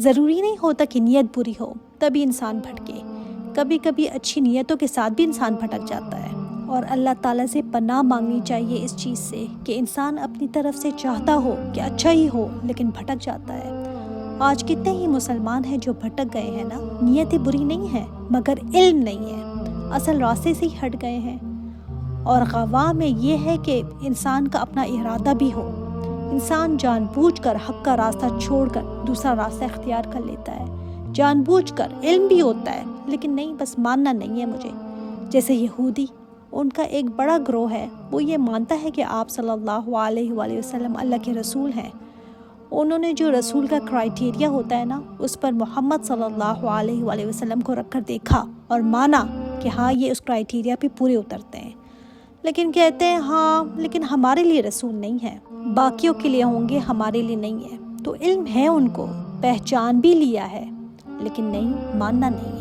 ضروری نہیں ہوتا کہ نیت بری ہو تبھی انسان بھٹکے، کبھی کبھی اچھی نیتوں کے ساتھ بھی انسان بھٹک جاتا ہے، اور اللہ تعالیٰ سے پناہ مانگنی چاہیے اس چیز سے کہ انسان اپنی طرف سے چاہتا ہو کہ اچھا ہی ہو لیکن بھٹک جاتا ہے۔ آج کتنے ہی مسلمان ہیں جو بھٹک گئے ہیں نا، نیتیں بری نہیں ہیں مگر علم نہیں ہے، اصل راستے سے ہی ہٹ گئے ہیں۔ اور غوا میں یہ ہے کہ انسان کا اپنا ارادہ بھی ہو، انسان جان بوجھ کر حق کا راستہ چھوڑ کر دوسرا راستہ اختیار کر لیتا ہے، جان بوجھ کر، علم بھی ہوتا ہے لیکن نہیں، بس ماننا نہیں ہے مجھے۔ جیسے یہودی، ان کا ایک بڑا گروہ ہے، وہ یہ مانتا ہے کہ آپ صلی اللہ علیہ وآلہ وسلم اللہ کے رسول ہیں۔ انہوں نے جو رسول کا کرائٹیریا ہوتا ہے نا، اس پر محمد صلی اللہ علیہ وآلہ وسلم کو رکھ کر دیکھا اور مانا کہ ہاں یہ اس کرائٹیریا پہ پورے اترتے ہیں، لیکن کہتے ہیں ہاں لیکن ہمارے لیے رسول نہیں ہے، باقیوں کے لیے ہوں گے، ہمارے لیے نہیں ہے۔ تو علم ہے ان کو، پہچان بھی لیا ہے لیکن نہیں، ماننا نہیں ہے۔